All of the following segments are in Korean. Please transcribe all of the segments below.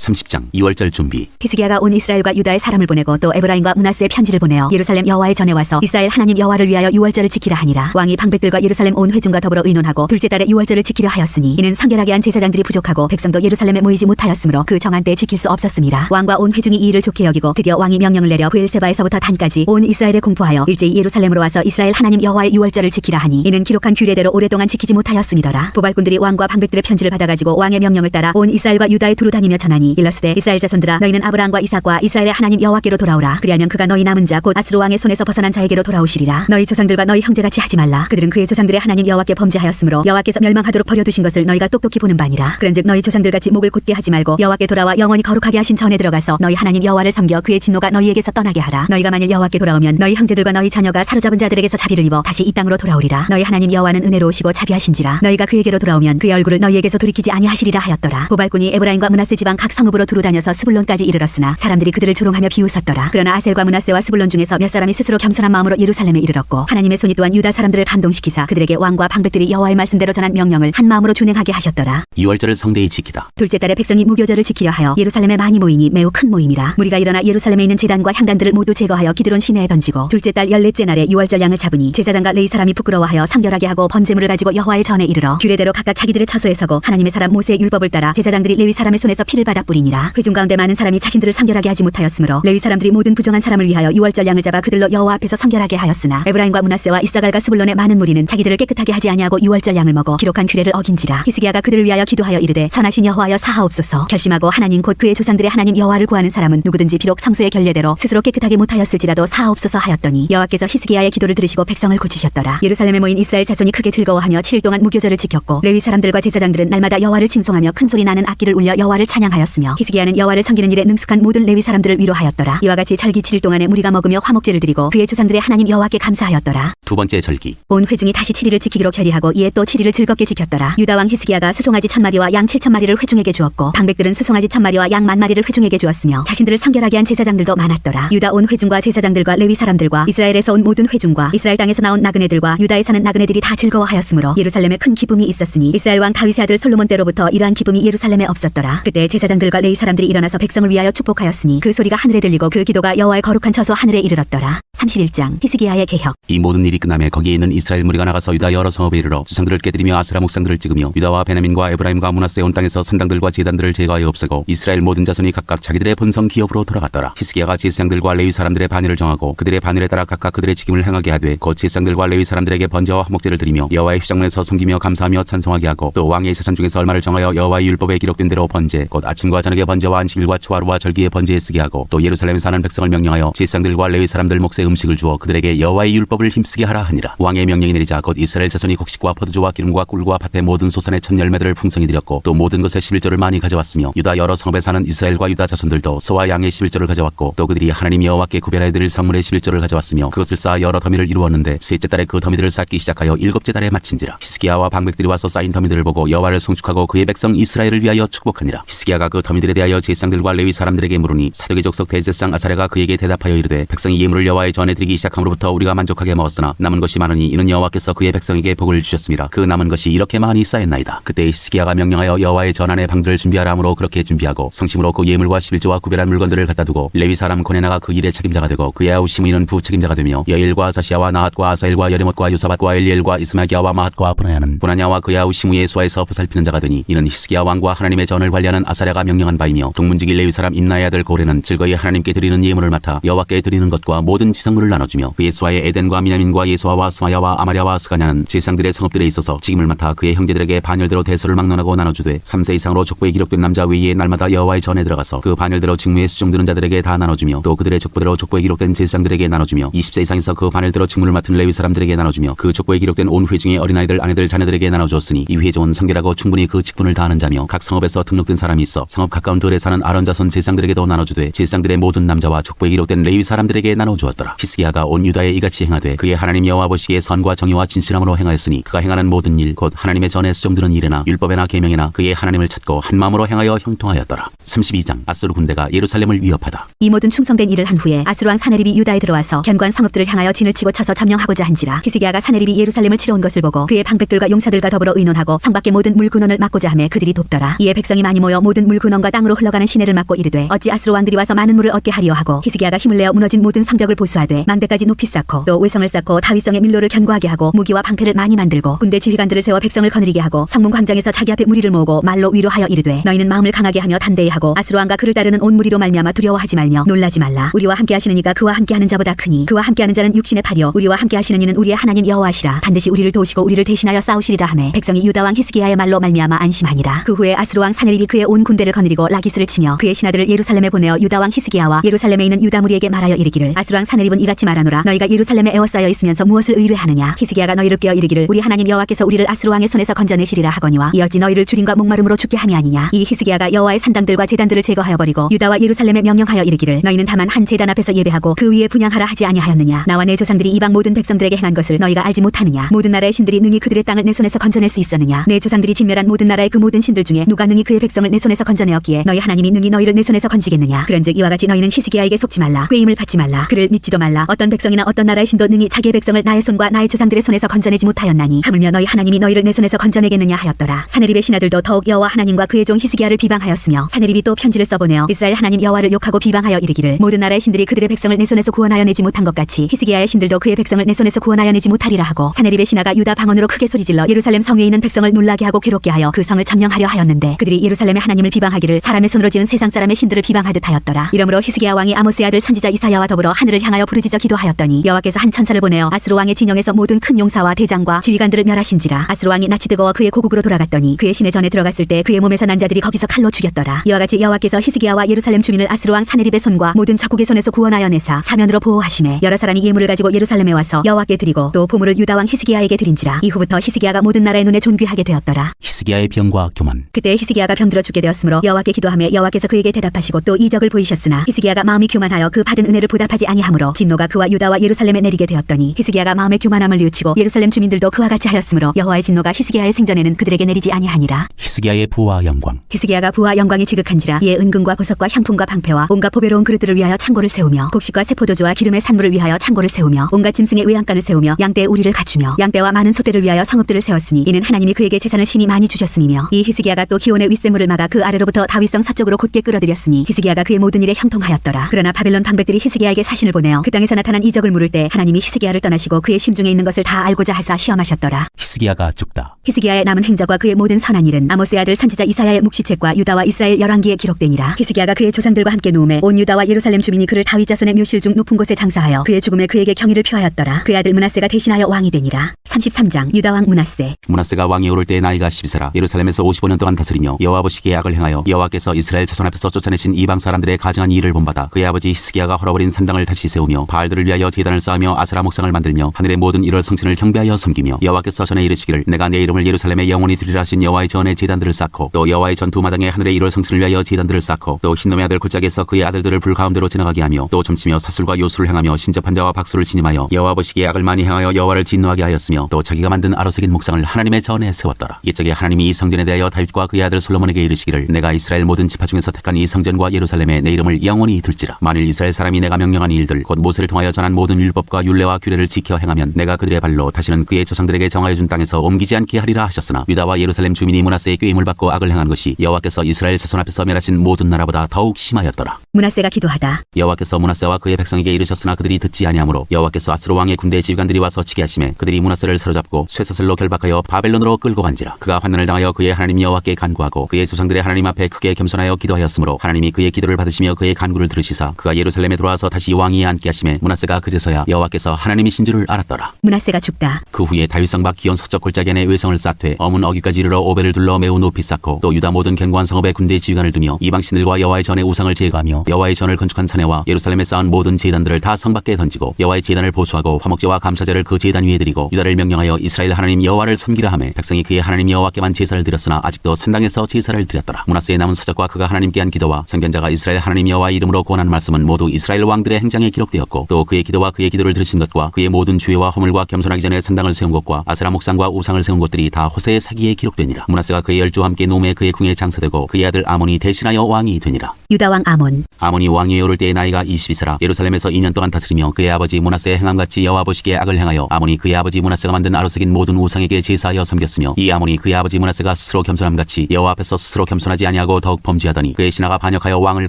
30장 2월절 준비. 히스기야가 온 이스라엘과 유다의 사람을 보내고 또 에브라임과 므낫세의 편지를 보내어 예루살렘 여호와의 전에 와서 이스라엘 하나님 여호와를 위하여 유월절을 지키라 하니라. 왕이 방백들과 예루살렘 온 회중과 더불어 의논하고 둘째 달에 유월절을 지키려 하였으니 이는 성결하게 한 제사장들이 부족하고 백성도 예루살렘에 모이지 못하였으므로 그 정한 때에 지킬 수 없었습니다. 왕과 온 회중이 이 일을 좋게 여기고 드디어 왕이 명령을 내려 브엘세바에서부터 단까지 온 이스라엘에 공포하여 일제히 예루살렘으로 와서 이스라엘 하나님 여호와의 유월절을 지키라 하니 이는 기록한 규례대로 오랫동안 지키지 못하였음이더라. 도발꾼들이 왕과 방백들의 편지를 받아가지고 왕의 명령을 따라 온 이스라엘과 유다에 두루 다니며 전하니 일러스되 이스라엘 자손들아 너희는 아브라함과 이삭과 이스라엘의 하나님 여호와께로 돌아오라. 그리하면 그가 너희 남은 자 곧 아스루 왕의 손에서 벗어난 자에게로 돌아오시리라. 너희 조상들과 너희 형제같이 하지 말라. 그들은 그의 조상들의 하나님 여호와께 범죄하였으므로 여호와께서 멸망하도록 버려두신 것을 너희가 똑똑히 보는 바니라. 그런즉 너희 조상들같이 목을 곧게 하지 말고 여호와께 돌아와 영원히 거룩하게 하신 전에 들어가서 너희 하나님 여호와를 섬겨 그의 진노가 너희에게서 떠나게 하라. 너희가 만일 여호와께 돌아오면 너희 형제들과 너희 자녀가 사로잡은 자들에게서 자비를 입어 다시 이 땅으로 돌아오리라. 너희 하나님 여호와는 은혜로우시고 자비하신지라. 너희가 그에게로 돌아오면 그의 얼굴을 너희에게서 돌이키지 아니하시리라 하였더라. 도발꾼이 에브라임과 므낫세 지방 각 성읍으로 두루 다녀서 스불론까지 이르렀으나 사람들이 그들을 조롱하며 비웃었더라. 그러나 아셀과 므낫세와 스불론 중에서 몇 사람이 스스로 겸손한 마음으로 예루살렘에 이르렀고 하나님의 손이 또한 유다 사람들을 감동시키사 그들에게 왕과 방백들이 여호와의 말씀대로 전한 명령을 한 마음으로 준행하게 하셨더라. 2월절을 성대히 지키다. 둘째 달에 백성이 무교절을 지키려 하여 예루살렘에 많이 모이니 매우 큰 모임이라. 무리가 일어나 예루살렘에 있는 제단과 향단들을 모두 제거하여 기드론 시내에 던지고 둘째 달 14째 날에 유월절 양을 잡으니 제사장과 레위 사람이 부끄러워하여 성결하게 하고 번제물을 가지고 여호와의 전에 이르러 규례대로 각각 자기들의 처소에 서고 하나님의 사람 모세의 율법을 따라 제사장들이 레위 사람의 손에서 피를 받아 뿌리니라. 회중 가운데 많은 사람이 자신들을 성결하게 하지 못하였으므로 레위 사람들이 모든 부정한 사람을 위하여 유월절 양을 잡아 그들로 여호와 앞에서 성결하게 하였으나 에브라임과 므낫세와 이사갈과 스불론의 많은 무리는 자기들을 깨끗하게 하지 아니하고 유월절 양을 먹어 기록한 규례를 어긴지라. 히스기야가 그들을 위하여 기도하여 이르되 선하신 여호와여 사하옵소서. 결심하고 하나님 곧 그의 조상들의 하나님 여호와를 구하는 사람은 누구든지 비록 성수의 결례대로 스스로 깨끗하게 못하였을지라도 사하옵소서 하였더니 여호와께서 히스기야의 기도를 들으시고 백성을 고치셨더라. 예루살렘에 모인 이스라엘 자손이 크게 즐거워하며 7일 동안 무교절을 지켰고 레위 사람들과 제사장들은 날마다 여호와를 칭송하며 큰 소리 나는 악기를 울려 여호와를 찬양하였으며 히스기야는 여호와를 섬기는 일에 능숙한 모든 레위 사람들을 위로하였더라. 이와 같이 절기 7일 동안에 무리가 먹으며 화목제를 드리고 그의 조상들의 하나님 여호와께 감사하였더라. 두 번째 절기. 온 회중이 다시 7일을 지키기로 결의하고 이에 또 7일을 즐겁게 지켰더라. 유다 왕 히스기야가 수송아지 1000마리와 양 7000마리를 회중에게 주었고 방백들은 수송아지 1000마리와 양 10,000마리를 회중에게 주었으며 자신들을 성결하게 한 제사장들도 많았더라. 유다 온 회중과 제사장들과 레위 사람들과 이스라엘에서 온 모든 회중과 이스라엘 땅에서 나온 나그네들과 유다에 사는 나그네들이 다 즐거워하였으므로 예루살렘에 큰 기쁨이 있었으니 이스라엘 왕 다윗의 아들 솔로몬 때로부터 이러한 기쁨이 예루살렘에 없었더라. 그때 제사장들과 레위 사람들이 일어나서 백성을 위하여 축복하였으니 그 소리가 하늘에 들리고 그 기도가 여호와의 거룩한 처소 하늘에 이르렀더라. 31장 히스기야의 개혁. 이 모든 일이 끝남에 거기에 있는 이스라엘 무리가 나가서 유다 여러 성읍에 이르러 주상들을 깨뜨리며 아스라 목상들을 찍으며 유다와 베냐민과 에브라임과 므낫세 온 땅에서 산당들과 제단들을 제거하여 없애고 이스라엘 모든 자손이 각각 자기들의 본성 기업으로 돌아갔더라. 히스기야가 제사장들과 레위 사람들의 반열을 정하고 그들의 반열에 따라 각각 그들의 직임을 행하게 하되 곧 제사장들과 레위 사람들에게 번제와 화목제를 드리며 여호와의 휴장문에서 섬기며 감사하며 찬송하게 하고 또 왕의 세산 중에서 얼마를 정하여 여호와의 율법에 기록된 대로 번제 곧 아침과 저녁의 번제와 안식일과 초하루와 절기의 번제에 쓰게 하고 또 예루살렘에 사는 백성을 명령하여 제사장들과 레위 사람들 몫의 음식을 주어 그들에게 여호와의 율법을 힘쓰게 하라 하니라. 왕의 명령이 내리자 곧 이스라엘 자손이 곡식과 포도주와 기름과 꿀과 밭의 모든 소산의 첫 열매들을 풍성히 드렸고 또 모든 것의 11조를 많이 가져왔으며 유다 여러 성읍에 사는 이스라엘과 유다 자손들도 소와 양의 11조를 가져왔고 또 그들이 하나님 여호와께 구별하여 드릴 성물의 11조를 가져왔으며 그것을 쌓아 여러 더미를 이루었는데 셋째 달에 그 더미들을 쌓기 시작하여 일곱째 달에 마친지라. 히스기야와 방백들이 와서 쌓인 더미들을 보고 여호와를 송축하고 그의 백성 이스라엘을 위하여 축복하니라. 히스기야가 그 더미들에 대하여 제사장들과 레위 사람들에게 물으니 사독의 족속 대제사장 아사랴가 그에게 대답하여 이르되 백성이 예물을 여호와의 전에 드리기 시작함으로부터 우리가 만족하게 먹었으나 남은 것이 많으니 이는 여호와께서 그의 백성에게 복을 주셨습니다. 그 남은 것이 이렇게 많이 쌓였나이다. 그때 히스기야가 명령하여 여호와의 전 안에 방들을 준비하라 하므로 그렇게 준비하고 성심으로 그 예물과 11조와 구별한 물건들을 갖다 두고 레위 사람 고네나가 그 일의 책임자가 되고 그의 아우 시므이는 부책임자가 되며 여일과 사시야와 나핫과 아사엘과 여레못과 요사밧과 엘리엘과 이스마기야와 마핫과 분하냐와 그의 아우 시므의 수하에서 보살피는 자가 되니 이는 히스기야 왕과 하나님의 전을 관리하는 아사랴가 명령한 바이며 동문지기 레위 사람 임나의 아들 고레는 즐거이 하나님께 드리는 예물을 맡아 여호와께 드리는 것과 모든 지성물을 나눠주며 그의 수하의 에덴과 미냐민과 예수아와 스마야와 아마랴와 스가냐는 제사장들의 성읍들에 있어서 직임을 맡아 그의 형제들에게 반열대로 대소를 막론하고 나눠주되 3세 이상으로 족보에 기록된 남자 외에 날마다 여호와의 전에 들어가서 그 반열대로 직무에 수종드는 자들에게 다 나눠주며 또 그들의 족보대로 족보에 기록된 제사장들에게 나눠주며 20세 이상에서 그 반열대로 직무를 맡은 레위 사람들에게 나눠주며 그 족보에 기록된 온 회중의 어린아이들 아내들 자녀들에게 나눠주었으니 이 회중은 성결하고 충분히 그 직분을 다하는 자며 각 성읍에서 등록된 사람이 있어 성읍 가까운 들에 사는 아론 자손 제사장들에게도 나눠주되 제사장들의 모든 남자와 족보에 기록된 레위 사람들에게 나눠주었더라. 하였더라. 히스기야가 온 유다에 이같이 행하되 그의 하나님 여호와 보시기에 선과 정의와 진실함으로 행하였으니 그가 행하는 모든 일 곧 하나님의 전에 수정드는 일에나 율법에나 계명에나 그의 하나님을 찾고 한 마음으로 행하여 형통하였더라. 32장 아수르 군대가 예루살렘을 위협하다. 이 모든 충성된 일을 한 후에 아수르 왕 사네립이 유다에 들어와서 견고한 성읍들을 향하여 진을 치고 쳐서 점령하고자 한지라. 히스기야가 사네립이 예루살렘을 치러 온 것을 보고 그의 방백들과 용사들과 더불어 의논하고 성 밖의 모든 물 근원을 막고자 하며 그들이 돕더라. 이에 백성이 많이 모여 모든 물 근원과 땅으로 흘러가는 시내를 막고 이르되 어찌 아수르 왕들이 와서 많은 물을 얻게 하리요 하고 히스기야가 힘을 내어 무너진 모든 성벽을 보수하되 망대까지 높이 쌓고 또 외성을 쌓고 다윗성의 밀로를 견고하게 하고 무기와 방패를 많이 만들고 군대 지휘관들을 세워 백성을 거느리게 하고 성문 광장에서 자기 앞에 무리를 모으고 말로 위로하여 이르되 너희는 마음을 강하게 하며 담대히 하고 아수르 왕과 그를 따르는 온 무리로 말미암아 두려워하지 말며 놀라지 말라. 우리와 함께 하시는 이가 그와 함께 하는 자보다 크니 그와 함께 하는 자는 육신의 팔이요 우리와 함께 하시는 이는 우리의 하나님 여호와시라. 반드시 우리를 도우시고 우리를 대신하여 싸우시리라 하매 백성이 유다 왕 히스기야의 말로 말미암아 안심하니라. 그 후에 아수르 왕 사네립이 그의 온 군대를 거느리고 라기스를 치며 그의 신하들을 예루살렘에 보내어 유다 왕 히스기야와 예루살렘에 있는 유다 무리에게 말하여 이르기를 아수르 왕 사네립은 이같이 말하노라. 너희가 예루살렘에 에워싸여 있으면서 무엇을 의뢰하느냐. 히스기야가 너희를 깨어 이르기를 우리 하나님 여호와께서 우리를 아수르 왕의 손에서 건져내시리라 하거니와 이 어찌 너희를 죽임과 목마름으로 죽게 함이 아니냐. 이 히스기야가 여호와의 산당들과 제단들을 제거하여 버리고 유다와 예루살렘에 명령하여 이르기를 너희는 다만 한 제단 앞에서 예배하고 그 위에 분향하라 하지 아니하였느냐. 나와 내 조상들이 이방 모든 백성들에게 행한 것을 너희가 알지 못하느냐. 모든 나라의 신들이 능히 그들의 땅을 내 손에서 건져낼 수 있었느냐. 내 조상들이 진멸한 모든 나라의 그 모든 신들 중에 누가 능히 그의 백성을 내 손에서 건져내었기에 너희 하나님이 능히 너희를 내 손에서 건지겠느냐. 그런즉 이와 같이 너희는 히스기야에게 속지 말라. 꾀임을 받지 말라. 그를 믿지도 말라. 어떤 백성이나 어떤 나라의 신도 능히 자기의 백성을 나의 손과 나의 조상들의 손에서 건져내지 못하였나니 하물며 너희 하나님이 너희를 내 손에서 건져내겠느냐 하였더라. 사네립의 신하들도 더욱 여호와 하나님과 그의 종 히스기야를 비방하였으며 사네립이 또 편지를 써보내어 이스라엘 하나님 여호와를 욕하고 비방하여 이르기를 모든 나라의 신들이 그들의 백성을 내 손에서 구원하여 내지 못한 것 같이 히스기야의 신들도 그의 백성을 내 손에서 구원하여 내지 못하리라 하고 사네립의 신하가 유다 방언으로 크게 소리질러 예루살렘 성에 있는 백성을 놀라게 하고 괴롭게 하여 그 성을 점령하려 하였는데 그들이 예루살렘의 하나님을 비방하기를 사람의 손으로 지은 세상 사람의 신들을 비방하듯 하였더라. 이러므로 히스기야 왕이 아모스의 아들 선지자 이사야와 더불어 하늘을 향하여 부르짖어 기도하였더니 여호와께서 한 천사를 보내어 아수르 왕의 진영에서 모든 큰 용사와 대장과 지휘관들을 멸하신지라. 아수르 왕이 낯이 뜨거워 그의 고국으로 돌아갔더니 그의 신의 전에 들어갔을 때 그의 몸에서 난 자들이 거기서 칼로 죽였더라. 이와 같이 여호와께서 히스기야와 예루살렘 주민을 아수르 왕 사네립의 손과 모든 적국의 손에서 구원하여 내사 사면으로 보호하심에 여러 사람이 예물을 가지고 예루살렘에 와서 여호와께 드리고 또 보물을 유다 왕 히스기야에게 드린지라. 이후부터 히스기야가 모든 나라의 눈에 존귀하게 되었더라. 히스기야의 병과 교만. 그때 히스기야가 병들어 죽게 되었으므로 여호와께 기도하며 여호와께서 그에게 대답하시고 또 이적을 보이셨으나 히스기야가 마음이 교만하여 그 받은 은혜를 보답하지 아니하므로 진노가 그와 유다와 예루살렘에 내리게 되었더니 히스기야가 마음의 교만함을 뉘우치고 예루살렘 주민들도 그와 같이 하였으므로 여호와의 진노가 히스기야의 생전에는 그들에게 내리지 아니하니라. 히스기야의 부와 영광. 히스기야가 부와 영광이 지극한지라. 이에 은금과 보석과 향품과 방패와 온갖 보배로운 그릇들을 위하여 창고를 세우며 곡식과 세포도주와 기름의 산물을 위하여 창고를 세우며 온갖 짐승의 외양간을 세우며 양떼의 우리를 갖추며 양떼와 많은 소떼를 위하여 성읍들을 세웠으니 이는 하나님이 그에게 재산을 심히 많이 주셨음이며 이 히스기야가 또 기온의 윗샘물을 막아 그 아래로부터 다윗성 서쪽으로 곧게 끌어들였으니 히스기야가 그의 모든 일에 형통하였더라. 그러나 바벨론 방백들이 히스기야에게 사신을 보내어 그 땅에서 나타난 이적을 물을 때 하나님이 히스기야를 떠나시고 그의 심중에 있는 것을 다 알고자 하사 시험하셨더라. 히스기야가 죽다. 히스기야의 남은 행적과 그의 모든 선한 일은 아모스의 아들 선지자 이사야의 묵시책과 유다와 이스라엘 열왕기에 기록되니라. 히스기야가 그의 조상들과 함께 누움에 온 유다와 예루살렘 주민이 그를 다윗 자손의 묘실 중 높은 곳에 장사하여 그의 죽음에 그에게 경의를 표하였더라. 그의 아들 므낫세가 대신하여 왕이 되니라. 33장 유다 왕 므낫세. 므낫세가 왕이 오를 때 나이가 12세라. 예루살렘에서 55년 동안 다스리며 여호와 보시기에 악을 행하여 여호와께서 이스라엘 자손 앞에서 쫓아내신 이방 사람들의 가증한 일을 본받아 그의 아버지 히스기야가 헐어버린 산당을 다시 세우며 바알들을 위하여 제단을 쌓으며 아세라 목상을 만들며 하늘의 모든 일월 성신을 경배하여 섬기며 여호와께서 전에 이르시기를 내가 내 이름을 예루살렘에 영원히 드리라 하신 여호와의 전에 제단들을 쌓고 또 여호와의 전 두 마당에 하늘의 일월 성신을 위하여 제단들을 쌓고 또 흰놈의 아들 골짜기에서 그의 아들들을 불 가운데로 지나가게 하며 또 점치며 사술과 요술을 행하며 신접한 자와 박수를 지ним하여 여호와 보시기에 악을 많이 행하여 여호와를 진노하게 하였으며 또 자기가 만든 아로새긴 목상을 하나님의 전에 세웠더라. 이적에 하나님이 이 성전에 대하여 다윗과 그의 아들 솔로몬에게 이르시기를 내가 이스라엘 모든 지파 중에서 택한 이 성전과 예루살렘에 내 이름을 영원히 둘지라. 만일 이스라엘 사람이 내가 명령한 일들 곧 모세를 통하여 전한 모든 율법과 율례와 규례를 지켜 행하면 내가 그들의 발로 다시는 그의 조상들에게 정하여 준 땅에서 옮기지 않게 하리라 하셨으나 유다와 예루살렘 주민이 므낫세의 꾀임을 받고 악을 행한 것이 여호와께서 이스라엘 자손 앞에서 멸하신 모든 나라보다 더욱 심하였더라. 므낫세가 기도하다. 여호와께서 므낫세와 그의 백성에게 이르셨으나 그들이 듣지 아니하므로 여호와께서 아스로 왕의 군대 지휘관들이 와서 치게 하심에 그들이 므낫세를 사로잡고 쇠사슬로 결박하여 바벨론으로 끌고 간지라. 그가 환난을 당하여 그의 하나님 여호와께 간구하고 그의 조상들의 하나님 앞에 크게 겸손하여 기도하였으므로 하나님이 그의 기도를 받으시며 그의 간구를 들으시사 그가 예루살렘에 들어와서 다시 왕위에 앉게 하심에 므낫세가 그제서야 여호와께서 하나님이신 줄을 알았더라. 므낫세가 죽다. 그 후에 다윗성 밖 기온 서쪽 골짜기 안에 외성을 쌓되 어문 어귀까지 이르러 오벨을 둘러 매우 높이 쌓고 또 유다 모든 견고한 성읍에 군대 지휘관을 두며 이방 신들과 여호와의 전의 우상을 제거하며 여호와의 전을 건축한 사내와 예루살렘에 쌓은 모든 제단들을 다 성 밖에 던지고 여호와의 제단을 보수하고 화목제와 감사제를 그 제단 위에 드리고 유다를 명령하여 이스라엘 하나님 여호와를 섬기라 하매 백성이 그의 하나님 여호와께만 제사를 드렸으나 아직도 산당에서 제사를 드렸더라. 므낫세의 남은 사적과 그가 하나님께 한 기도와 선견자가 이스라엘 하나님 여호와의 이름으로 권한 말씀은 모두 이스라엘 왕들의 행장에 기록되었고 되었고 또 그의 기도와 그의 기도를 들으신 것과 그의 모든 죄와 허물과 겸손하기 전에 산당을 세운 것과 아세라 목상과 우상을 세운 것들이 다 호세의 사기에 기록되니라. 므낫세가 그의 열조와 함께 노매 그의 궁에 장사되고 그의 아들 아몬이 대신하여 왕이 되니라. 유다 왕 아몬. 아몬이 왕위에 오를 때의 나이가 22세라 예루살렘에서 2년 동안 다스리며 그의 아버지 므낫세의 행함같이 여호와 보시기에 악을 행하여 아몬이 그의 아버지 므낫세가 만든 아로새긴 모든 우상에게 제사하여 섬겼으며 이 아몬이 그의 아버지 므낫세가 스스로 겸손함같이 여호와 앞에서 스스로 겸손하지 아니하고 더욱 범죄하더니 그의 신하가 반역하여 왕을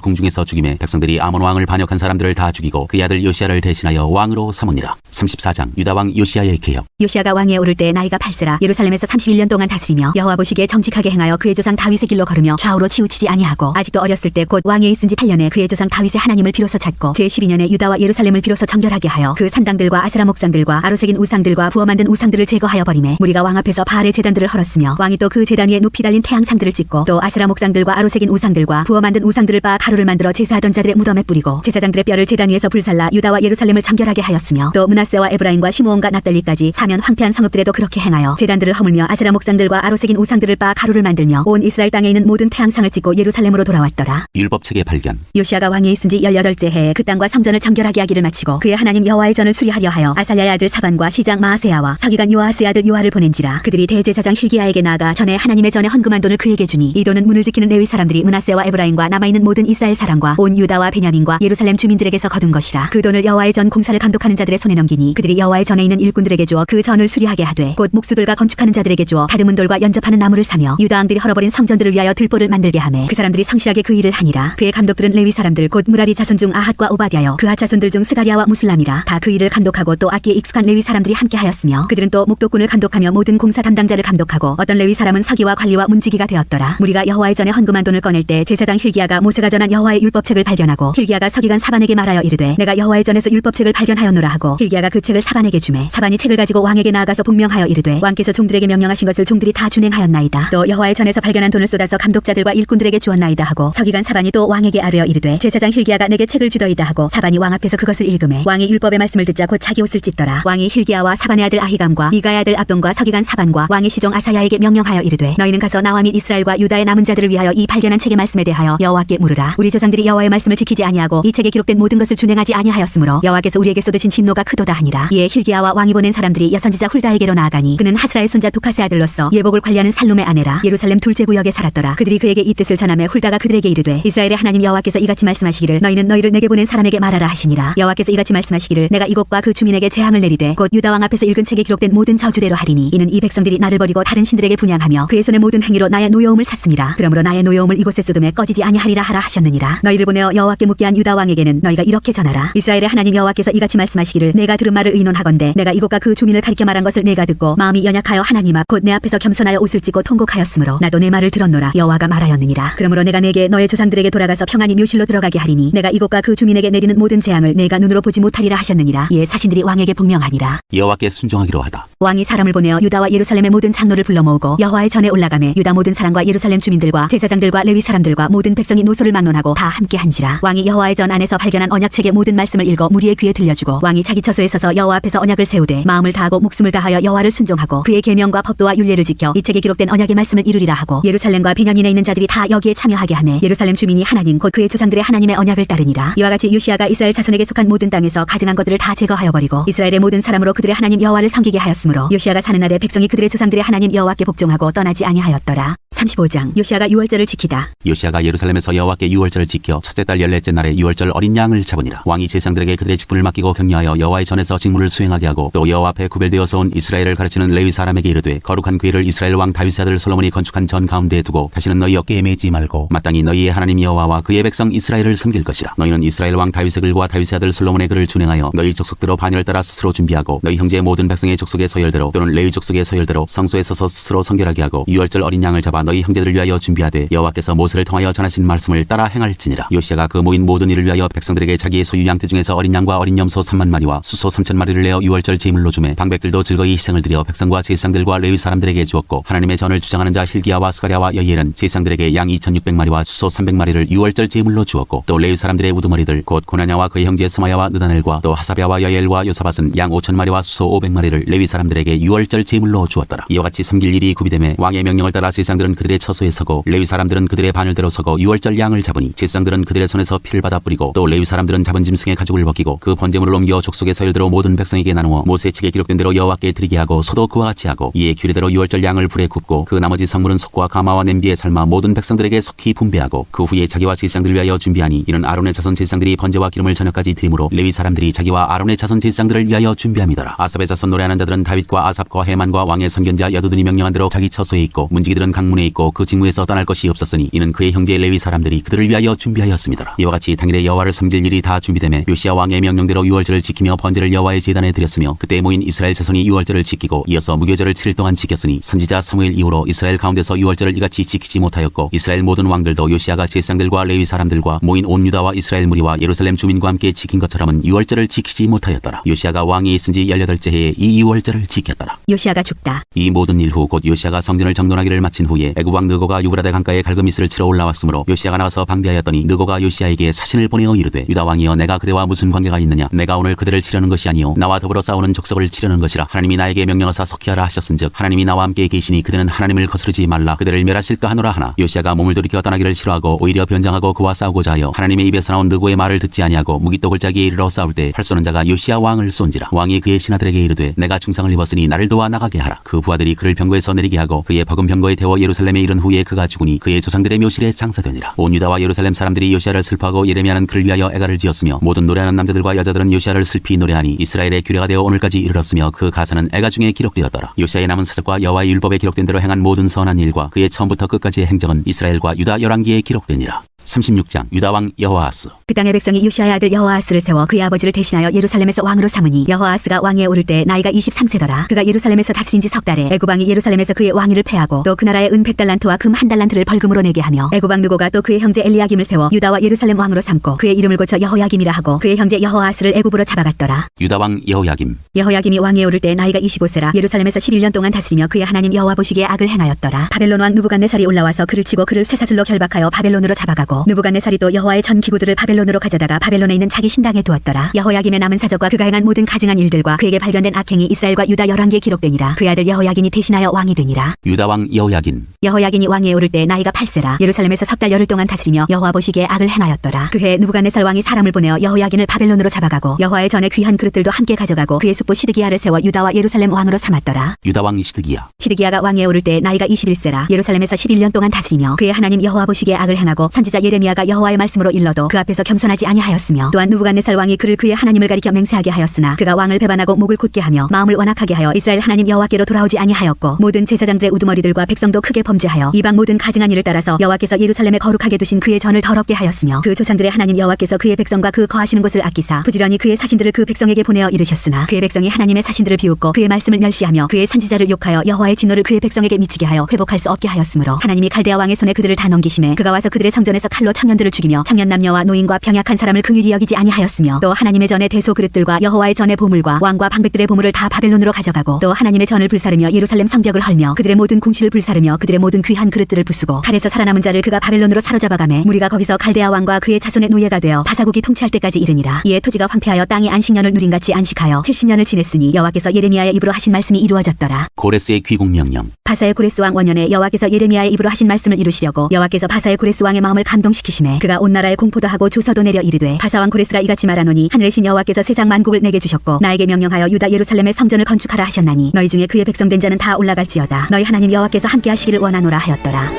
궁중에서 죽이매 백성들이 아몬 왕을 반역한 사람들을 다 죽이고 그의 아들 요시야를 대신하여 왕으로 삼으니라. 34장 유다 왕 요시야의 개혁. 요시야가 왕위에 오를 때 나이가 8세라 예루살렘에서 31년 동안 다스리며 여호와 보시기에 정직하게 행하여 그의 조상 다윗의 길로 걸으며 좌우로 치우치지 아니하고 아직도 어렸을 때 곧 왕위에 있은 지 8년에 그의 조상 다윗의 하나님을 비로소 찾고 제12년에 유다와 예루살렘을 비로소 정결하게 하여 그 산당들과 아세라 목상들과 아로새긴 우상들과 부어 만든 우상들을 제거하여 버리매 무리가 왕 앞에서 바알의 제단들을 헐었으며 왕이 또 그 제단 위에 높이 달린 태양상들을 찍고 또 아세라 목상들과 아로새긴 우상들과 부어 만든 우상들을 빻아 가루를 만들어 제사하던 자들의 무덤에 뿌리고 제사장들의 뼈를 제단 위에서 불살라 유다와 예루살렘을 정결하게 하였으며 또 므낫세와 에브라임과 시므온과 납달리까지 사면 황폐한 성읍들에도 그렇게 행하여 제단들을 허물며 아세라 목상들과 아로새긴 우상들을 빻아 가루를 만들며 온 이스라엘 땅에 있는 모든 태양상을 찍고 예루살렘으로 돌아왔더라. 율법책의 발견. 요시야가 왕위에 있은 지 18째 해에 그 땅과 성전을 정결하게 하기를 마치고 그의 하나님 여호와의 전을 수리하려 하여 아살랴의 아들 사반과 시장 마아세야와 서기관 요아스의 아들 요아를 보낸지라. 그들이 대제사장 힐기야에게 나아가 전에 하나님의 전에 헌금한 돈을 그에게 주니 이 돈은 문을 지키는 레위 사람들이 므낫세와 에브라임과 남아있는 모든 이스라엘 사람과 온 유다와 베냐민과 예루살렘 주민들에게서 거둔 것이라. 그 돈을 여호와의 전 공사를 감독하는 자들의 손에 넘기니 그들이 여호와의 전에 있는 일꾼들에게 주어 그 전을 수리하게 하되 곧 목수들과 건축하는 자들에게 주어 다듬은 돌과 연접하는 나무를 사며 유다 왕들이 헐어버린 성전들을 위하여 들보를 만들게 하매 그 사람들이 성실하게 그 일을 하니라. 그의 감독들은 레위 사람들 곧 무라리 자손 중 아핫과 오바댜여 그핫 자손들 중 스가리아와 무술람이라. 다 그 일을 감독하고 또 악기에 익숙한 레위 사람들이 함께 하였으며 그들은 또 목독꾼을 감독하며 모든 공사 담당자를 감독하고 어떤 레위 사람은 서기와 관리와 문지기가 되었더라. 무리가 여호와의 전에 헌금한 돈을 꺼낼 때 제사장 힐기야가 모세가 전한 여호와의 율법책을 발견하고 힐기야가 서기관 사반에게 말하여 이르되 내가 여호와의 전에서 율법책을 발견하였노라 하고 힐기야가 그 책을 사반에게 주매 사반이 책을 가지고 왕에게 나아가서 복명하여 이르되 왕께서 종들에게 명령하신 것을 종들이 다 준행하였나이다. 또 여호와의 전에서 발견한 돈을 쏟아서 감독자들과 일꾼들에게 주었나이다 하고 서기관 사반이 또 왕에게 아뢰어 이르되 제사장 힐기야가 내게 책을 주더이다 하고 사반이 왕 앞에서 그것을 읽음에 왕이 율법의 말씀을 듣자 곧 자기 옷을 찢더라. 왕이 힐기야와 사반의 아들 아히감과 미가의 아들 압돈과 서기관 사반과 왕의 시종 아사야에게 명령하여 이르되 너희는 가서 나와 및 이스라엘과 유다의 남은 자들을 위하여 이 발견한 책의 말씀에 대하여 여호와께 물으라. 우리 조상들이 여호와의 말씀을 지키지 아니하고 이 책에 기록된 모든 것을 준행하지 아니하였으므로 여호와께서 우리에게 쏟으신 진노가 크도다 하니라. 이에 힐기야와 왕이 보낸 사람들이 여선지자 훌다에게로 나아가니 그는 하스라의 손자 두카스의 아들로서 예복을 관리하는 살룸의 아내라. 예루살렘 둘째 구역에 살았더라. 그들이 그에게 이 뜻을 전하며 훌다가 그들에게 이르되 이스라엘의 하나님 여호와께서 이같이 말씀하시기를 너희는 너희를 내게 보낸 사람에게 말하라 하시니라. 여호와께서 이같이 말씀하시기를 내가 이곳과 그 주민에게 재앙을 내리되 곧 유다 왕 앞에서 읽은 책에 기록된 모든 저주대로 하리니 이는 이 백성들이 나를 버리고 다른 신들에게 분향하며 그의 손의 모든 행위로 나의 노여움을 샀음이라. 그러므로 나의 노여움을 이곳에 쏟음에 꺼지지 아니하리라 하라 하셨느니라. 너희를 보내어 여호와께 묻게 한 유다 왕에게는 너희가 이렇게 전하라. 이스라엘의 하나님 여호와께서 이같이 말씀하시기를 내가 들은 말을 의논하건대 내가 이곳과 그 주민을 가리켜 말한 것을 내가 듣고 마음이 연약하여 하나님 앞 곧 내 앞에서 겸손하여 옷을 찢고 통곡하였으므로 나도 내 말을 들었노라. 여호와가 말하였느니라. 그러므로 내가 내게 너의 조상들에게 돌아가서 평안히 묘실로 들어가게 하리니 내가 이곳과 그 주민에게 내리는 모든 재앙을 내가 눈으로 보지 못하리라 하셨느니라. 이에 사신들이 왕에게 복명하니라. 여호와께 순종하기로 하다. 왕이 사람을 보내어 유다와 예루살렘의 모든 장로를 불러 모으고 여호와의 전에 올라가매 유다 모든 사람과 예루살렘 주민들과 제사장들과 레위 사람들과 모든 백성이 노소를 막론하고 다 함께 한지라. 왕이 여호와의 전 안에서 발견한 언약책의 모든 말씀을 읽어 무리의 귀에 들려주고 왕이 자기 처소에 서서 여호와 앞에서 언약을 세우되 마음을 다하고 목숨을 다하여 여호와를 순종하고 그의 계명과 법도와 율례를 지켜 이 책에 기록된 언약의 말씀을 이루리라 하고 예루살렘과 베냐민에 있는 자들이 다 여기에 참여하게 하매 예루살렘 주민이 하나님 곧 그의 조상들의 하나님의 언약을 따르니라. 이와 같이 요시야가 이스라엘 자손에게 속한 모든 땅에서 가증한 것들을 다 제거하여 버리고 이스라엘의 모든 사람으로 그들의 하나님 여호와를 섬기게 하였으므로 요시야가 사는 날에 백성이 그들의 조상들의 하나님 여호와께 복종하고 떠나지 아니하였더라. 35장 요시야가 유월절을 지키다. 요시야가 예루살렘에서 여호와께 유월절을 지켜 첫째 달 14째 날에 유월절 어린 양을 잡으니라. 왕이 제사장들에게 그들의 직분을 맡기고 격려하여 여호와의 전에서 직무를 수행하게 하고 또 여호와 앞에 구별되어서 온 이스라엘을 가르치는 레위 사람에게 이르되 거룩한 궤를 이스라엘 왕 다윗의 아들 솔로몬이 건축한 전 가운데에 두고 다시는 너희 어깨에 매지 말고 마땅히 너희의 하나님 여호와와 그의 백성 이스라엘을 섬길 것이라. 너희는 이스라엘 왕 다윗의 글과 다윗의 아들 솔로몬의 글을 준행하여 너희 족속대로 반열을 따라 스스로 준비하고 너희 형제의 모든 백성의 족속의 서열대로 또는 레위 족속의 서열대로 성소에 서서 스스로 성결하게 하고 유월절 어린 양을 잡아 너희 형제들을 위하여 준비하되 여호와께서 모세를 통하여 전하신 말씀을 따라 행할지니라. 요시야가 그 모인 모든 일을 위하여 백성들에게 자기의 소유 양떼 중에서 어린 양과 어린 염소 3만 마리와 수소 3천 마리를 내어 유월절 제물로 주매 방백들도 즐거이 희생을 드려 백성과 제사장들과 레위 사람들에게 주었고 하나님의 전을 주장하는 자 힐기야와 스가랴와 여이엘은 제사장들에게 양 2,600마리와 수소 300마리를 제사들을 유월절 제물로 주었고 또 레위 사람들의 우두머리들 곧 고나냐와 그의 형제 스마야와 느다넬과 또 하사랴와 여엘과 요사밧은 양 5,000마리와 수소 500마리를 레위 사람들에게 유월절 제물로 주었더라. 이와 같이 섬길 일이 구비되매 왕의 명령을 따라 제사장들은 그들의 처소에 서고 레위 사람들은 그들의 반열대로 서고 유월절 양을 잡으니 제사장들은 그들의 손에서 피를 받아 뿌리고 또 레위 사람들은 잡은 짐승의 가죽을 벗기고 그 번제물을 옮겨 족속의 서열대로 모든 백성에게 나누어 모세 책에 기록된 대로 여호와께 드리게 하고 소도 그와 같이 하고 이에 규례대로 유월절 양을 불에 굽고 그 나머지 성물은 속과 가마와 냄비에 삶아 모든 백성들에게 속히 분배하고 그 후에 자기와 제사장들을 위하여 준비하니 이는 아론의 자손 제사장들이 번제와 기름을 저녁까지 드림으로 레위 사람들이 자기와 아론의 자손 제사장들을 위하여 준비함이더라. 아삽의 자손 노래하는 자들은 다윗과 아삽과 헤만과 왕의 선견자 여두둔이 명령한 대로 자기 처소에 있고 문지기들은 강문에 있고 그 직무에서 떠날 것이 없었으니 이는 그의 형제 레위 사람들이 그들을 위하여 준비하였습니다. 이와 같이 당일에 여호와를 섬길 일이 다 준비되매 요시야 왕의 명령대로 유월절을 지키며 번제를 여호와의 제단에 드렸으며 그때 모인 이스라엘 자손이 유월절을 지키고 이어서 무교절을 7일 동안 지켰으니 선지자 사무엘 이후로 이스라엘 가운데서 유월절을 이같이 지키지 못하였고 이스라엘 모든 왕들도 요시야가 제사장들과 레위 사람들과 모인 온 유다와 이스라엘 무리와 예루살렘 주민과 함께 지킨 것처럼은 유월절을 지키지 못하였더라. 요시야가 왕이 있은 지 18째 해에 이 유월절을 지켰더라. 요시야가 죽다. 이 모든 일 후 곧 요시야가 성전을 정돈하기를 마친 후에 애굽 왕 느고가 유브라데 강가에 갈그미스를 치러 올라왔으므로 요시야가 나가서 방비하였더니 느고가 요시야에게 사신을 보내어 이르되 유다 왕이여 내가 그대와 무슨 관계가 있느냐 내가 오늘 그들을 치려는 것이 아니요 나와 더불어 싸우는 족속을 치려는 것이라 하나님이 나에게 명령하사 속히하라 하셨은즉 하나님이 나와 함께 계시니 그대는 하나님을 거스르지 말라 그들을 멸하실까 하노라 하나 요시야가 몸을 돌이켜 떠나기를 싫어하고 오히려 변장하고 그와 싸우고자 하여 하나님의 입에서 나온 느고의 말을 듣지 아니하고 무기또 골짜기에 이르러 싸울 때 활 쏘는 자가 요시야 왕을 쏜지라. 왕이 그의 신하들에게 이르되 내가 중상을 입었으니 나를 도와 나가게 하라. 그 부하들이 그를 병거에서 내리게 하고 그의 버금 병거에 태워 예루살렘에 이른 후에 그가 죽으니 그의 조상들의 묘실에 장사되니라. 온 유다와 예루살렘 사람들이 요시야를 슬퍼하고 예레미야는 그를 위하여 애가를 지었으며 모든 노래하는 남자들과 여자들은 요시야를 슬피 노래하니 이스라엘의 규례가 되어 오늘까지 이르렀으며 그 가사는 애가 중에 기록되었더라. 요시야의 남은 사적과 여호와의 율법에 기록된 대로 행한 모든 선한 일과 그의 처음부터 끝까지의 행적은 이스라엘과 유다 열왕기에 기록되니라. 36장 유다왕 여호아하스. 그 땅의 백성이 요시야의 아들 여호아하스를 세워 그의 아버지를 대신하여 예루살렘에서 왕으로 삼으니 여호아하스가 왕위에 오를 때 나이가 23세더라. 그가 예루살렘에서 다스린 지 석 달에 애굽 왕이 예루살렘에서 그의 왕위를 패하고 또 그 나라에 은 100달란트와 금 1달란트를 벌금으로 내게 하며 애굽 왕 느고가 또 그의 형제 엘리야김을 세워 유다와 예루살렘 왕으로 삼고 그의 이름을 고쳐 여호야김이라 하고 그의 형제 여호아하스를 애굽으로 잡아갔더라. 유다왕 여호야김. 여호야김이 왕위에 오를 때 나이가 25세라. 예루살렘에서 11년 동안 다스리며 그의 하나님 여호와 보시기에 악을 행하였더라. 바벨론 왕 느부갓네살이 올라와서 그를 치고 그를 쇠사슬로 결박하여 바벨론으로 잡아가고 느부갓네살이 또 여호와의 전 기구들을 바벨론으로 가져다가 바벨론에 있는 자기 신당에 두었더라. 여호야김의 남은 사적과 그가 행한 모든 가증한 일들과 그에게 발견된 악행이 이스라엘과 유다 열왕기에 기록되니라. 그의 아들 여호야긴이 대신하여 왕이 되니라. 유다왕 여호야긴. 여호야긴이 왕위에 오를 때 나이가 8세라. 예루살렘에서 석 달 열흘 동안 다스리며 여호와 보시기에 악을 행하였더라. 그해 느부갓네살 왕이 사람을 보내어 여호야긴을 바벨론으로 잡아가고 여호와의 전에 귀한 그릇들도 함께 가져가고 그의 숙부 시드기야를 세워 유다와 예루살렘 왕으로 삼았더라. 유다왕 시드기야. 시드기야가 왕위에 오를 때 나이가 21세라. 예루살렘에서 11년 동안 다스리며 그의 하나님 여호와 보시기에 악을 행하고 선지자 예레미야가 여호와의 말씀으로 일러도 그 앞에서 겸손하지 아니하였으며 또한 느부갓네살 왕이 그를 그의 하나님을 가리켜 맹세하게 하였으나 그가 왕을 배반하고 목을 굳게 하며 마음을 완악하게 하여 이스라엘 하나님 여호와께로 돌아오지 아니하였고 모든 제사장들의 우두머리들과 백성도 크게 범죄하여 이방 모든 가증한 일을 따라서 여호와께서 예루살렘에 거룩하게 두신 그의 전을 더럽게 하였으며 그 조상들의 하나님 여호와께서 그의 백성과 그 거하시는 곳을 아끼사 부지런히 그의 사신들을 그 백성에게 보내어 이르셨으나 그의 백성이 하나님의 사신들을 비웃고 그의 말씀을 멸시하며 그의 선지자를 욕하여 여호와의 진노를 그의 백성에게 미치게 하여 회복할 수 없게 하였으므로 하나님이 갈대아 왕의 손에 그들을 다 넘기심에 그가 와서 그들의 성전에서 칼로 청년들을 죽이며 청년 남녀와 노인과 병약한 사람을 긍휼히 여기지 아니하였으며 또 하나님의 전의 대소 그릇들과 여호와의 전의 보물과 왕과 방백들의 보물을 다 바벨론으로 가져가고 또 하나님의 전을 불사르며 예루살렘 성벽을 헐며 그들의 모든 궁실을 불사르며 그들의 모든 귀한 그릇들을 부수고 칼에서 살아남은 자를 그가 바벨론으로 사로잡아가매 무리가 거기서 갈대아 왕과 그의 자손의 노예가 되어 바사국이 통치할 때까지 이르니라. 이에 토지가 황폐하여 땅이 안식년을 누린같이 안식하여 70년을 지냈으니 여호와께서 예레미야의 입으로 하신 말씀이 이루어졌더라. 고레스의 귀국 명령. 바사의 고레스 왕 원년에 여호와께서 예레미야의 입으로 하신 말씀을 이루시려고 여호와께서 바사의 고레스 왕의 마음을 감동시키심에 그가 온 나라에 공포도 하고 조서도 내려 이르되 바사 왕 고레스가 이같이 말하노니 하늘의 신 여호와께서 세상 만국을 내게 주셨고 나에게 명령하여 유다 예루살렘의 성전을 건축하라 하셨나니 너희 중에 그의 백성된 자는 다 올라갈지어다. 너희 하나님 여호와께서 함께 하시기를 원하노라 하였더라.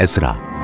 에스라.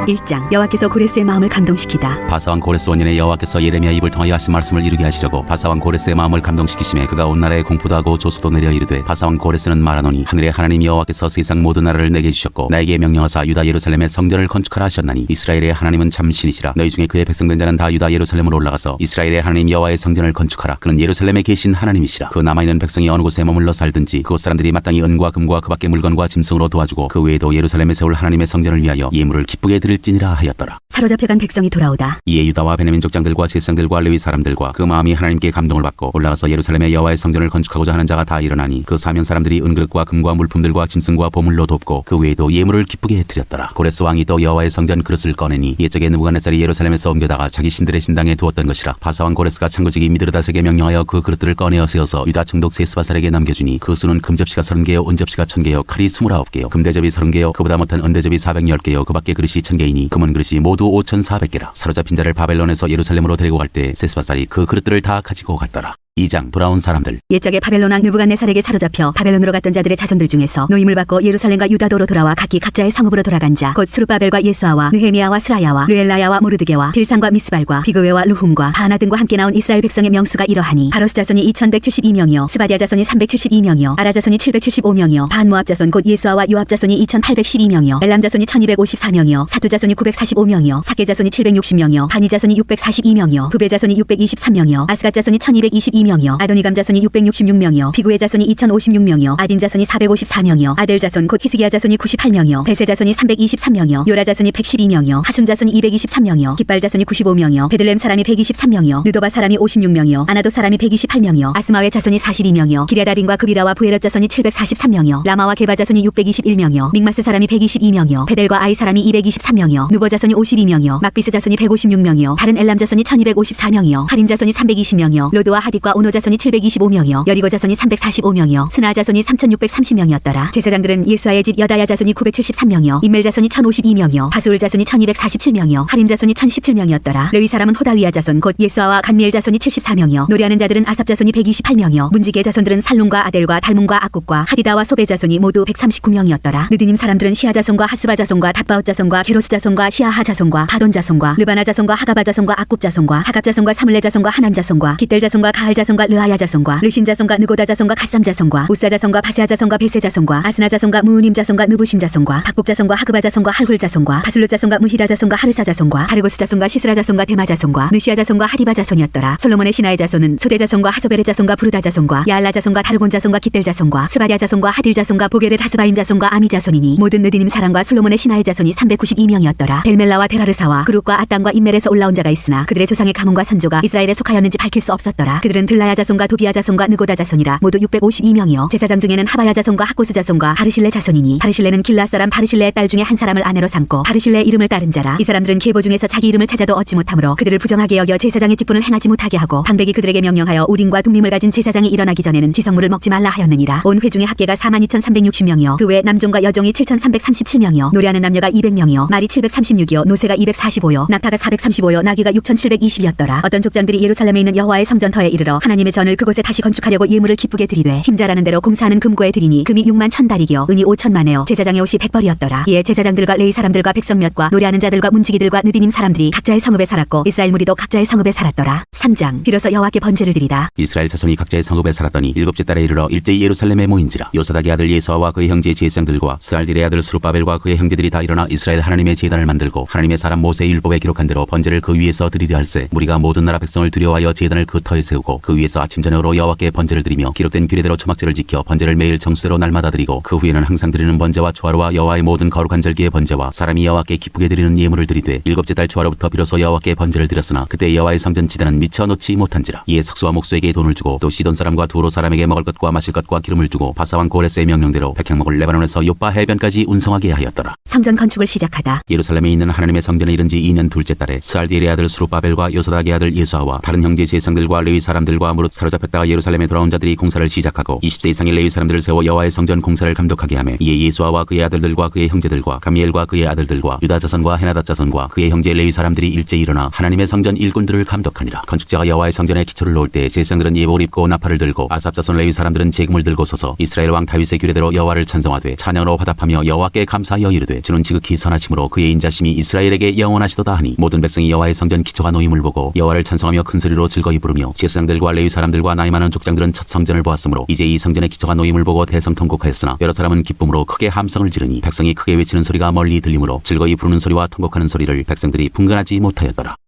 1장 여호와께서 고레스의 마음을 감동시키다. 바사왕 고레스 원년에 여호와께서 예레미야 입을 통하여 하신 말씀을 이루게 하시려고 바사왕 고레스의 마음을 감동시키심에 그가 온 나라에 공포도 하고 조소도 내려 이르되 바사왕 고레스는 말하노니 하늘의 하나님 여호와께서 세상 모든 나라를 내게 주셨고 나에게 명령하사 유다 예루살렘의 성전을 건축하라 하셨나니 이스라엘의 하나님은 참 신이시라. 너희 중에 그의 백성된 자는 다 유다 예루살렘으로 올라가서 이스라엘의 하나님 여호와의 성전을 건축하라. 그는 예루살렘에 계신 하나님이시라. 그 남아있는 백성이 어느 곳에 머물러 살든지 그곳 사람들이 마땅히 은과 금과 그 밖의 물건과 짐승으로 도와주고 그 외에도 예루살렘에 세울 하나님의 성전을 위하여 예물을 기쁘게 드릴 들을지니라 하였더라. 사로잡혀간 백성이 돌아오다. 이에 유다와 베냐민 족장들과 제사장들과 레위 사람들과 그 마음이 하나님께 감동을 받고 올라가서 예루살렘의 여호와의 성전을 건축하고자 하는 자가 다 일어나니 그 사면 사람들이 은그릇과 금과 물품들과 짐승과 보물로 돕고 그 외에도 예물을 기쁘게 드렸더라. 고레스 왕이 또 여호와의 성전 그릇을 꺼내니 옛적에 느부갓네살이 예루살렘에서 옮겨다가 자기 신들의 신당에 두었던 것이라. 바사왕 고레스가 창거지기 미드르닷에게 명령하여 그 그릇들을 꺼내어 세워서 유다 총독 세스바살에게 넘겨주니 그 수는 금접시가 30개요 은접시가 1000개요 칼이 29개요 금대접이 30개요 그보다 못한 은대접이 410개요 그 밖에 그릇이 1000개이니 금은 그릇이 모두 5400개라. 사로잡힌 자를 바벨론에서 예루살렘으로 데리고 갈 때 세스바살이 그 그릇들을 다 가지고 갔더라. 2장 돌아온 사람들. 옛적에 바벨론 왕 느부갓네살에게 사로잡혀 바벨론으로 갔던 자들의 자손들 중에서 노임을 받고 예루살렘과 유다도로 돌아와 각기 각자의 성읍으로 돌아간 자 곧 스룹바벨과 예수아와 느헤미야와 스라야와 르엘라야와 모르드게와 빌산과 미스발과 비그웨와 루훔과 바나 등과 함께 나온 이스라엘 백성의 명수가 이러하니 바로스 자손이 2172명이요 스바디아 자손이 372명이요 아라 자손이 775명이요 반모압 자손 곧 예수아와 요압 자손이 2812명이요 엘람 자손이 1254명이요 사두 자손이 945명이요 사케 자손이 760명이요 바니 자손이 642명이요 부베 자손이 623명이요 아스갓 자손이 1222명이요 아도니감 자손이 666명이요 비구의 자손이 2056명이요 아딘 자손이 454명이요 아델 자손 곧 히스기야 자손이 98명이요 베세 자손이 323명이요 요라 자손이 112명이요 하숨 자손이 223명이요 깃발 자손이 95명이요 베들렘 사람이 123명이요 느도바 사람이 56명이요 아나도 사람이 128명이요 아스마웨 자손이 42명이요 기랴다림과 그비라와 부에럿 자손이 743명이요 라마와 게바 자손이 621명이요 믹마스 사람이 122명이요 베델과 아이 사람이 223명이요 누버 자손이 52명이요 막비스 자손이 156명이요 다른 엘람 자손이 1254명이요 하림 자손이 320명이요 로드와 하딕과 오노 자손이 725명이요 여리고 자손이 345명이요 스나 자손이 3630명이었더라. 제사장들은 예수아의 집 여다야 자손이 973명이요 인멜 자손이 1052명이요 바수울 자손이 1247명이요 하림 자손이 1017명이었더라. 레위 사람은 호다위아 자손 곧 예수아와 간미엘 자손이 74명이요 노래하는 자들은 아삽 자손이 128명이요 문지게 자손들은 살룸과 아델과 달문과 악국과 하디다와 소베 자손이 모두 139명이었더라. 느디님 사람들은 시아 자손과 하수바 자손과 닷바웃 자손과 게로스 자손과 시아하 자손과 바돈 자손과 르바나 자손과 하가바 자손과 악국 자손과 하갑 자손과 사물레 자손과 하난 자손과 기델 자손과 가할 자손과 르아야 자손과 르신 자손과 느고다 자손과 갓삼 자손과 우사 자손과 바세아 자손과 베세 자손과 아스나 자손과 무우님 자손과 느부심 자손과 박복 자손과 하그바 자손과 할훌 자손과 바슬로 자손과 무히다 자손과 하르사 자손과 바르고스 자손과 시스라 자손과 데마 자손과 느시아 자손과 하디바 자손이었더라. 솔로몬의 신하의 자손은 소대 자손과 하소베르 자손과 부르다 자손과 야알라 자손과 다르곤 자손과 기델 자손과 스바랴 자손과 하딜 자손과 보게르 하스바임 자손과 아미 자손이니 모든 느디님 사람과 솔로몬의 신하의 자손이 392명이었더라. 벨멜라와 데라르사와 그룹과 아땅과 인멜에서 올라온 자가 있으나 그들의 조상의 가문과 선조가 이스라엘에 속하였는지 밝힐 수 없었더라. 그들은 들라야 자손과 도비아 자손과 느고다 자손이라 모두 652명이요 제사장 중에는 하바야 자손과 하코스 자손과 바르실레 자손이니 바르실레는 길라 사람 바르실레의 딸 중에 한 사람을 아내로 삼고 바르실레의 이름을 따른 자라. 이 사람들은 계보 중에서 자기 이름을 찾아도 얻지 못하므로 그들을 부정하게 여겨 제사장의 직분을 행하지 못하게 하고 방백이 그들에게 명령하여 우림과 둠밈을 가진 제사장이 일어나기 전에는 지성물을 먹지 말라 하였느니라. 온 회중의 합계가 42,360명이요 그 외 남종과 여종이 7,337명이요 노래하는 남녀가 200명이요 말이 736이요 노새가 245요 낙타가 435요 나귀가 6,720이었더라. 어떤 족장들이 예루살렘에 있는 여호와의 성전터에 이르러 하나님의 전을 그곳에 다시 건축하려고 예물을 기쁘게 드리되 힘자라는 대로 공사하는 금고에 드리니 금이 6만 1000달이요 은이 5천만에요 제사장의 옷이 100벌이었더라. 이에 제사장들과 레위 사람들과 백성 몇과 노래하는 자들과 문지기들과 느디님 사람들이 각자의 성읍에 살았고 이스라엘 무리도 각자의 성읍에 살았더라. 3장 비로소 여호와께 번제를 드리다. 이스라엘 자손이 각자의 성읍에 살았더니 일곱째 달에 이르러 일제히 예루살렘에 모인지라. 요사닥의 아들 예수아와 그의 형제 제사장들과 스알딜의 아들 스룹바벨과 그의 형제들이 다 일어나 이스라엘 하나님의 제단을 만들고 하나님의 사람 모세의 율법에 기록한 대로 번제를 그 위에서 드리려 할세 무리가 모든 나라 백성을 두려워하여 제단을 그 터에 세우고 그 위에서 아침 저녁으로 여호와께 번제를 드리며 기록된 규례대로 초막제를 지켜 번제를 매일 정수대로 날마다 드리고 그 후에는 항상 드리는 번제와 초하루와 여호와의 모든 거룩한 절기의 번제와 사람이 여호와께 기쁘게 드리는 예물을 드리되 일곱째 달 초하루부터 비로소 여호와께 번제를 드렸으나 그때 여호와의 성전 지단은 미쳐 놓지 못한지라. 이에 석수와 목수에게 돈을 주고 또 시돈 사람과 두로 사람에게 먹을 것과 마실 것과 기름을 주고 바사왕 고레스의 명령대로 백향목을 레바논에서 요빠 해변까지 운송하게 하였더라. 성전 건축을 시작하다. 예루살렘에 있는 하나님의 성전에 이른 지 2년 둘째 달에 스알디엘의 아들 스룹바벨과 요사닥의 아들 예수아와 다른 형제 제사장들과 레위 사람들과 무릇 사로잡혔다가 예루살렘에 돌아온 자들이 공사를 시작하고 20세 이상의 레위 사람들을 세워 여호와의 성전 공사를 감독하게 하며 이에 예수아와 그의 아들들과 그의 형제들과 감미엘과 그의 아들들과 유다 자손과 헤나닷 자손과 그의 형제 레위 사람들이 일제히 일어나 하나님의 성전 일꾼들을 감독하니라. 건축자가 여호와의 성전에 기초를 놓을 때 제사장들은 예복을 입고 나팔을 들고 아삽 자손 레위 사람들은 제금을 들고 서서 이스라엘 왕 다윗의 규례대로 여호와를 찬송하되 찬양으로 화답하며 여호와께 감사하여 이르되 주는 지극히 선하심으로 그의 인자심이 이스라엘에게 영원하시도다 하니 모든 백성이 여호와의 성전 기초가 놓임을 보고 여호와를 찬송하며 큰 소리로 즐거이 부르며 제사장들과 레위 사람들과 나이 많은 족장들은 첫 성전을 보았으므로 이제 이 성전의 기초가 놓임을 보고 대성통곡하였으나 여러 사람은 기쁨으로 크게 함성을 지르니 백성이 크게 외치는 소리가 멀리 들리므로 즐거이 부르는 소리와 통곡하는 소리를 백성들이 분간하지 못하였더라.